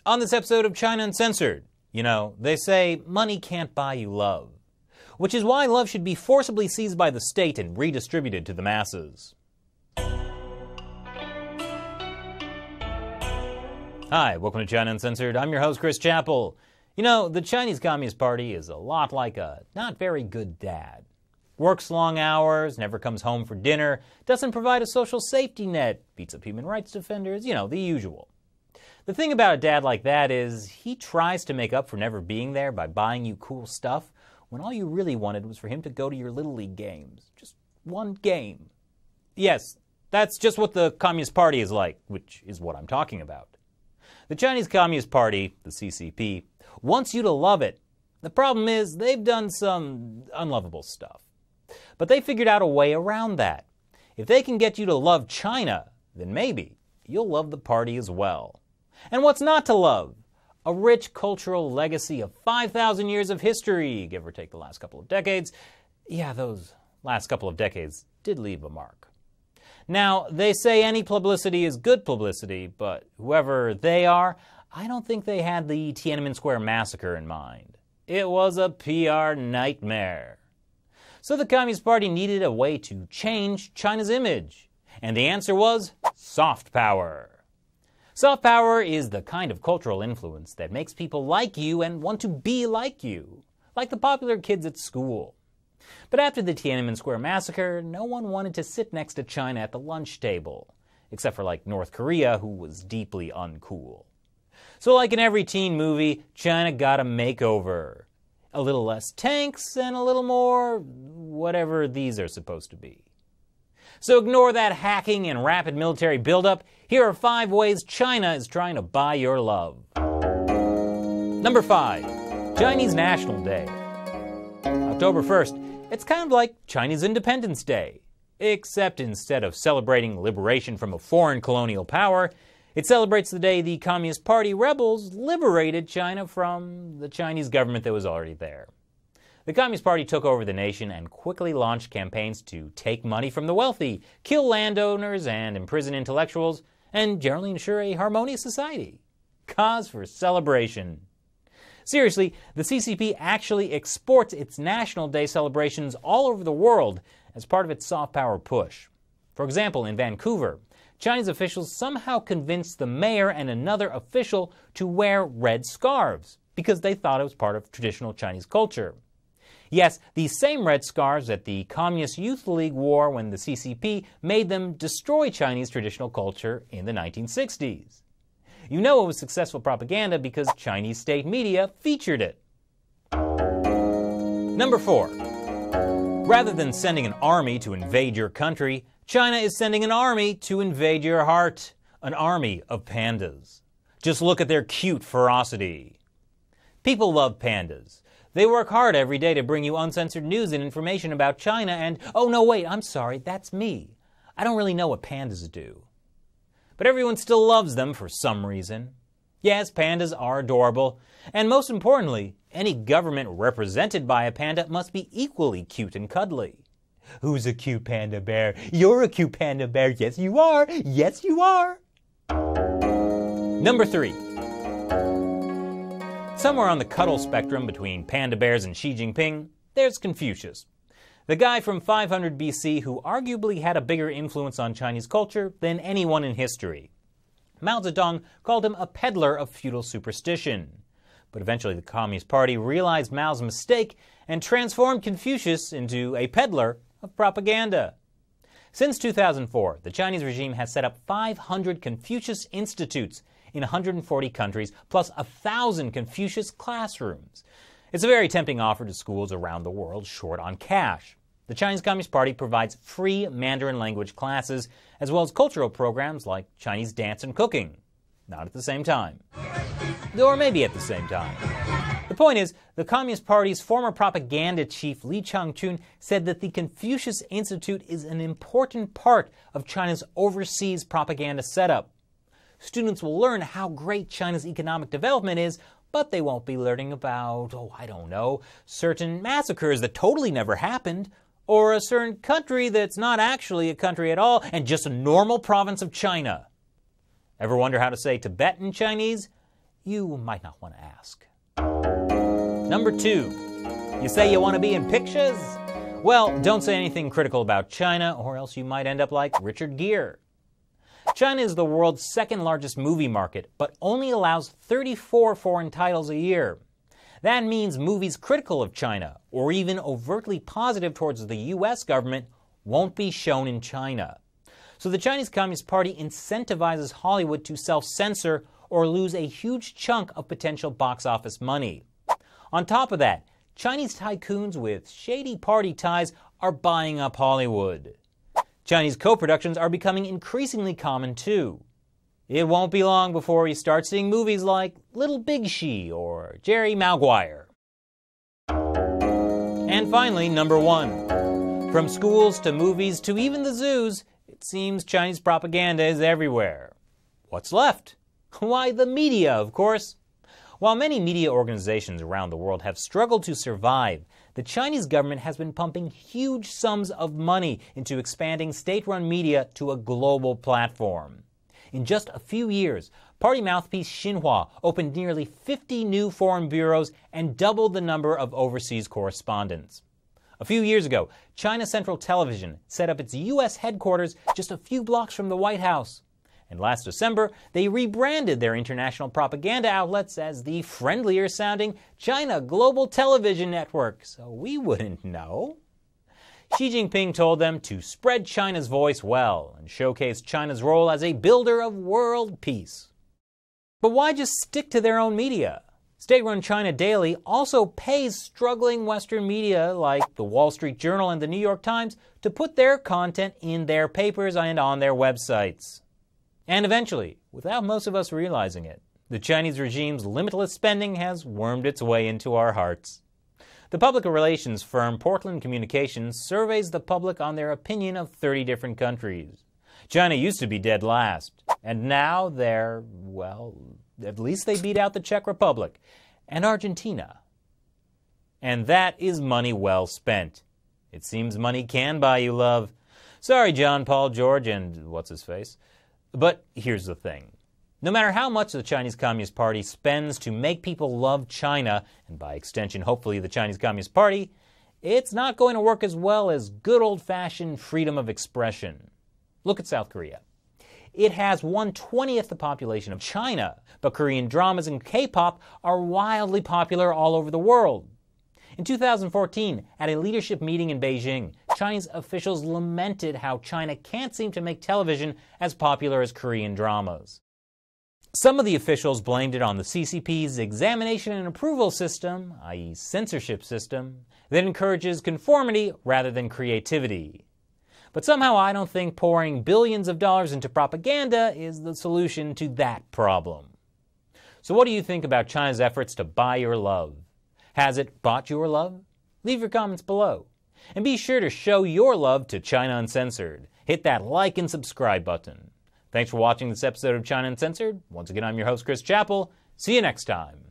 On this episode of China Uncensored, they say money can't buy you love, which is why love should be forcibly seized by the state and redistributed to the masses. Hi, welcome to China Uncensored. I'm your host, Chris Chappell. The Chinese Communist Party is a lot like a not very good dad. Works long hours, never comes home for dinner, doesn't provide a social safety net, beats up human rights defenders, the usual. The thing about a dad like that is he tries to make up for never being there by buying you cool stuff when all you really wanted was for him to go to your Little League games. Just one game. Yes, that's just what the Communist Party is like, which is what I'm talking about. The Chinese Communist Party, the CCP, wants you to love it. The problem is they've done some unlovable stuff. But they figured out a way around that. If they can get you to love China, then maybe you'll love the party as well. And what's not to love? A rich cultural legacy of 5,000 years of history, give or take the last couple of decades. Yeah, those last couple of decades did leave a mark. Now, they say any publicity is good publicity, but whoever they are, I don't think they had the Tiananmen Square massacre in mind. It was a PR nightmare. So the Communist Party needed a way to change China's image. And the answer was soft power. Soft power is the kind of cultural influence that makes people like you and want to be like you, like the popular kids at school. But after the Tiananmen Square massacre, no one wanted to sit next to China at the lunch table, except for North Korea, who was deeply uncool. So like in every teen movie, China got a makeover. A little less tanks and a little more whatever these are supposed to be. So ignore that hacking and rapid military buildup. Here are 5 ways China is trying to buy your love. Number 5. Chinese National Day. October 1st, it's kind of like Chinese Independence Day. Except instead of celebrating liberation from a foreign colonial power, it celebrates the day the Communist Party rebels liberated China from the Chinese government that was already there. The Communist Party took over the nation and quickly launched campaigns to take money from the wealthy, kill landowners, and imprison intellectuals, and generally ensure a harmonious society. Cause for celebration. Seriously, the CCP actually exports its National Day celebrations all over the world as part of its soft power push. For example, in Vancouver, Chinese officials somehow convinced the mayor and another official to wear red scarves because they thought it was part of traditional Chinese culture. Yes, these same red scarves that the Communist Youth League wore when the CCP made them destroy Chinese traditional culture in the 1960s. You know it was successful propaganda because Chinese state media featured it. Number 4. Rather than sending an army to invade your country, China is sending an army to invade your heart. An army of pandas. Just look at their cute ferocity. People love pandas. They work hard every day to bring you uncensored news and information about China and, oh no wait, I'm sorry, that's me. I don't really know what pandas do. But everyone still loves them for some reason. Yes, pandas are adorable. And most importantly, any government represented by a panda must be equally cute and cuddly. Who's a cute panda bear? You're a cute panda bear. Yes, you are. Yes, you are. Number 3. Somewhere on the cuddle spectrum between panda bears and Xi Jinping, there's Confucius. The guy from 500 BC who arguably had a bigger influence on Chinese culture than anyone in history. Mao Zedong called him a peddler of feudal superstition. But eventually the Communist Party realized Mao's mistake and transformed Confucius into a peddler of propaganda. Since 2004, the Chinese regime has set up 500 Confucius institutes in 140 countries, plus 1,000 Confucius classrooms. It's a very tempting offer to schools around the world short on cash. The Chinese Communist Party provides free Mandarin language classes, as well as cultural programs like Chinese dance and cooking. Not at the same time. Or maybe at the same time. The point is, the Communist Party's former propaganda chief Li Changchun said that the Confucius Institute is an important part of China's overseas propaganda setup. Students will learn how great China's economic development is, but they won't be learning about, certain massacres that totally never happened, or a certain country that's not actually a country at all and just a normal province of China. Ever wonder how to say Tibet in Chinese? you might not want to ask. Number 2. You say you want to be in pictures? Well, don't say anything critical about China, or else you might end up like Richard Gere. China is the world's second largest movie market, but only allows 34 foreign titles a year. That means movies critical of China, or even overtly positive towards the US government, won't be shown in China. So the Chinese Communist Party incentivizes Hollywood to self-censor or lose a huge chunk of potential box office money. On top of that, Chinese tycoons with shady party ties are buying up Hollywood. Chinese co-productions are becoming increasingly common too. It won't be long before you start seeing movies like Little Big She or Jerry Maguire. And finally, number 1. From schools to movies to even the zoos, it seems Chinese propaganda is everywhere. What's left? Why, the media, of course. While many media organizations around the world have struggled to survive, the Chinese government has been pumping huge sums of money into expanding state-run media to a global platform. In just a few years, party mouthpiece Xinhua opened nearly 50 new foreign bureaus and doubled the number of overseas correspondents. A few years ago, China Central Television set up its U.S. headquarters just a few blocks from the White House. And last December, they rebranded their international propaganda outlets as the friendlier-sounding China Global Television Network, so we wouldn't know. Xi Jinping told them to spread China's voice well and showcase China's role as a builder of world peace. But why just stick to their own media? State-run China Daily also pays struggling Western media like the Wall Street Journal and the New York Times to put their content in their papers and on their websites. And eventually, without most of us realizing it, the Chinese regime's limitless spending has wormed its way into our hearts. The public relations firm Portland Communications surveys the public on their opinion of 30 different countries. China used to be dead last, and now they're, well, at least they beat out the Czech Republic and Argentina. And that is money well spent. It seems money can buy you love. Sorry, John, Paul, George, and what's-his-face. But here's the thing. No matter how much the Chinese Communist Party spends to make people love China, and by extension, hopefully the Chinese Communist Party, it's not going to work as well as good old-fashioned freedom of expression. Look at South Korea. It has 1/20th the population of China, but Korean dramas and K-pop are wildly popular all over the world. In 2014, at a leadership meeting in Beijing, Chinese officials lamented how China can't seem to make television as popular as Korean dramas. Some of the officials blamed it on the CCP's examination and approval system, i.e. censorship system, that encourages conformity rather than creativity. But somehow I don't think pouring billions of dollars into propaganda is the solution to that problem. So what do you think about China's efforts to buy your love? Has it bought your love? Leave your comments below. And be sure to show your love to China Uncensored. Hit that like and subscribe button. Thanks for watching this episode of China Uncensored. Once again, I'm your host, Chris Chappell. See you next time.